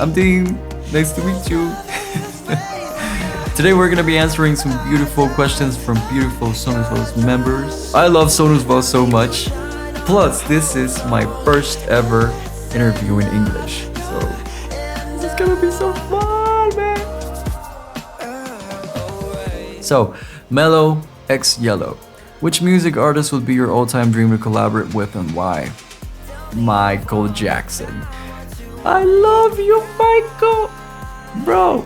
I'm Dean. Nice to meet you. Today we're gonna be answering some beautiful questions from beautiful Sonus Voice members. I love Sonus Voice so much. Plus, this is my first ever interview in English. So, this is gonna be so fun, man. So, Mellow x Yellow. Which music artist would be your all-time dream to collaborate with and why? Michael Jackson. I love you, Michael. Bro,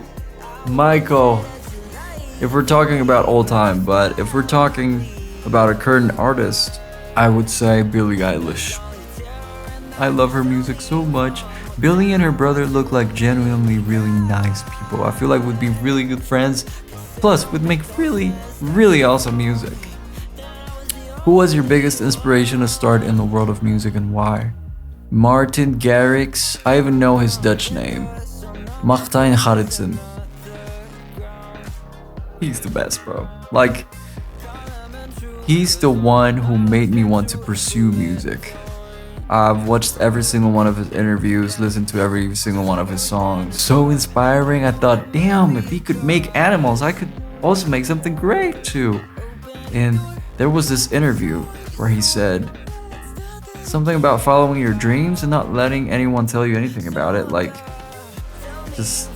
Michael. If we're talking about all time, but if we're talking about a current artist, I would say Billie Eilish. I love her music so much. Billie and her brother look like genuinely really nice people. I feel like we'd be really good friends. Plus, we'd make really, really awesome music. Who was your biggest inspiration to start in the world of music and why? Martin Garrix. I even know his Dutch name. Martijn Garritsen. He's the best, bro. Like, he's the one who made me want to pursue music. I've watched every single one of his interviews, listened to every single one of his songs. So inspiring. I thought, damn, if he could make animals, I could also make something great too. And there was this interview where he said something about following your dreams and not letting anyone tell you anything about it. Like, just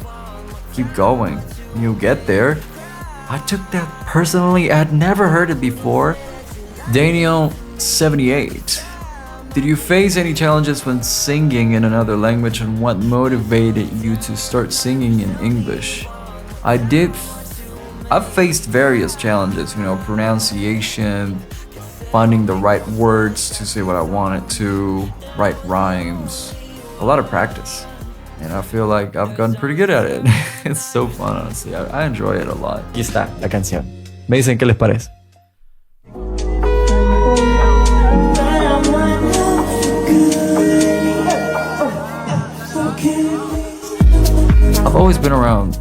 keep going. You'll get there. I took that personally. I had never heard it before. Daniel78. Did you face any challenges when singing in another language and what motivated you to start singing in English? I've faced various challenges, pronunciation, finding the right words to say what I wanted to, right rhymes, a lot of practice. And I feel like I've gotten pretty good at it. It's so fun, honestly. I enjoy it a lot. Aquí está la canción. Me dicen qué les parece. I've always been around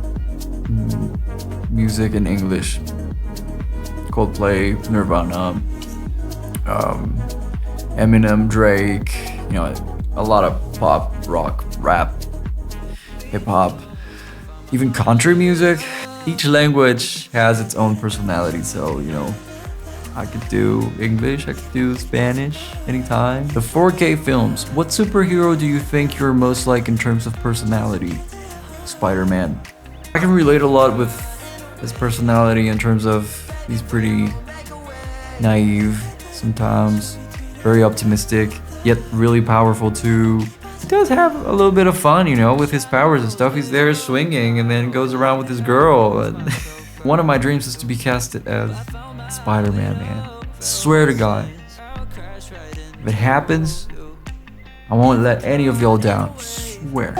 music in English. Coldplay, Nirvana, Eminem, Drake, a lot of pop, rock, rap, hip-hop, even country music. Each language has its own personality, so I could do English, I could do Spanish anytime. The 4K films. What superhero do you think you're most like in terms of personality? Spider-Man. I can relate a lot with his personality in terms of he's pretty naive sometimes, very optimistic, yet really powerful too. He does have a little bit of fun, with his powers and stuff. He's there swinging and then goes around with his girl. And one of my dreams is to be casted as Spider-Man, man. Swear to God. If it happens, I won't let any of y'all down. Swear.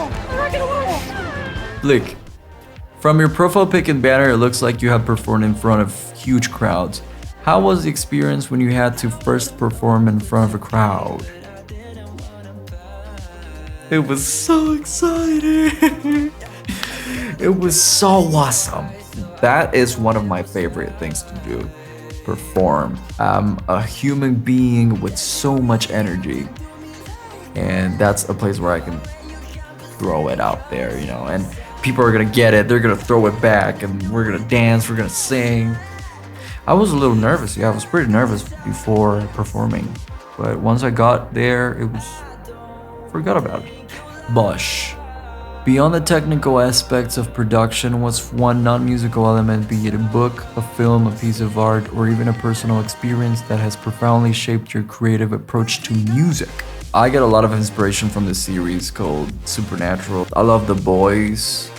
Blick. From your profile pic and banner, it looks like you have performed in front of huge crowds. How was the experience when you had to first perform in front of a crowd? It was so exciting. It was so awesome. That is one of my favorite things to do. Perform. I'm a human being with so much energy. And that's a place where I can throw it out there, and people are gonna get it, they're gonna throw it back, and we're gonna dance, we're gonna sing. I was a little nervous, I was pretty nervous before performing. But once I got there, forgot about it. Bush. Beyond the technical aspects of production, what's one non-musical element, be it a book, a film, a piece of art, or even a personal experience that has profoundly shaped your creative approach to music? I get a lot of inspiration from this series called Supernatural. I love The Boys,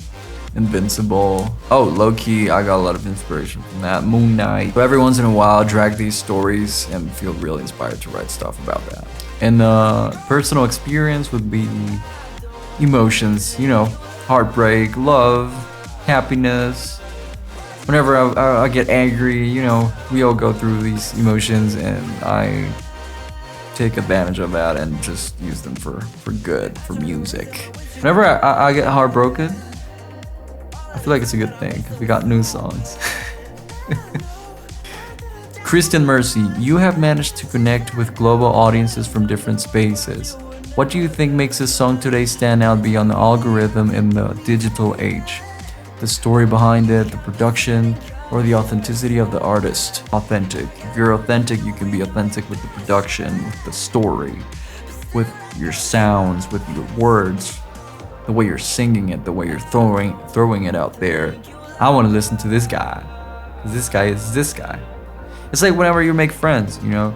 Invincible. Oh, low-key, I got a lot of inspiration from that. Moon Knight. So every once in a while, I drag these stories and feel really inspired to write stuff about that. And personal experience would be emotions, heartbreak, love, happiness. Whenever I get angry, we all go through these emotions, and I take advantage of that and just use them for good, for music. Whenever I get heartbroken, I feel like it's a good thing because we got new songs. Christian Mercy, you have managed to connect with global audiences from different spaces. What do you think makes this song today stand out beyond the algorithm in the digital age? The story behind it, the production, or the authenticity of the artist? Authentic. If you're authentic, you can be authentic with the production, with the story, with your sounds, with your words, the way you're singing it, the way you're throwing it out there. I want to listen to this guy. 'Cause this guy is this guy. It's like whenever you make friends, you know.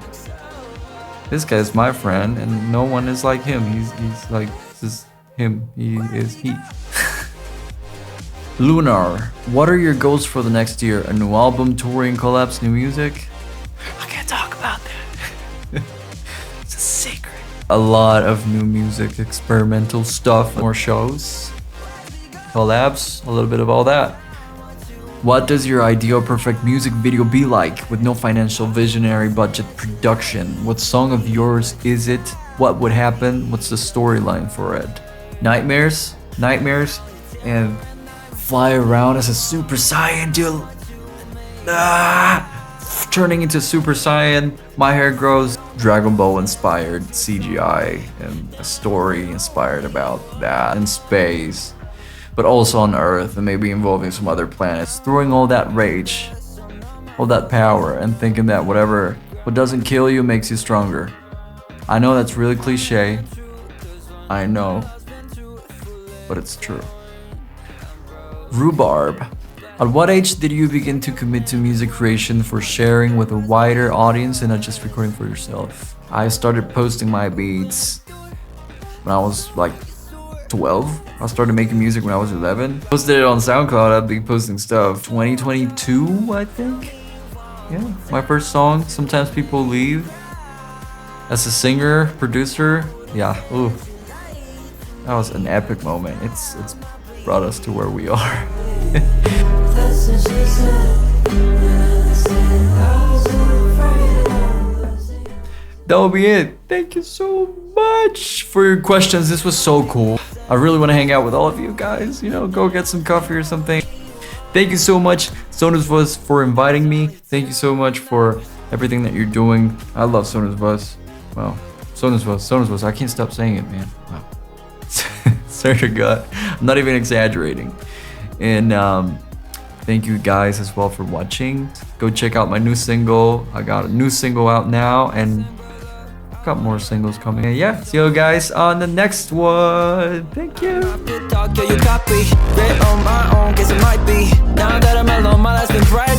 This guy is my friend, and no one is like him. He's like this is him. He is he. Lunar, what are your goals for the next year? A new album, touring, collabs, new music? I can't talk about that. It's a secret. A lot of new music, experimental stuff, more shows, collabs, a little bit of all that. What does your ideal perfect music video be like with no financial visionary budget production? What song of yours is it? What would happen? What's the storyline for it? Nightmares, and fly around as a Super Saiyan, dude. Turning into Super Saiyan, my hair grows. Dragon Ball inspired CGI and a story inspired about that in space, but also on Earth and maybe involving some other planets. Throwing all that rage, all that power, and thinking that what doesn't kill you makes you stronger. I know that's really cliche. I know, but it's true. Rhubarb. At what age did you begin to commit to music creation for sharing with a wider audience and not just recording for yourself? I started posting my beats when I was like 12. I started making music when I was 11. Posted it on SoundCloud. I've been posting stuff 2022, I think. Yeah, my first song. Sometimes people leave. As a singer, producer, yeah, ooh. That was an epic moment. It's brought us to where we are. That will be it. Thank you so much for your questions. This was so cool. I really want to hang out with all of you guys. You know, go get some coffee or something. Thank you so much, Sonus Voz, for inviting me. Thank you so much for everything that you're doing. I love Sonus Voz. Wow. Sonus Voz. I can't stop saying it, man. Wow. Swear to God. I'm not even exaggerating. And thank you guys as well for watching. Go check out my new single. I got a new single out now, and I've got more singles coming. And yeah, see you guys on the next one. Thank you. Now that I'm alone, my life's been bright.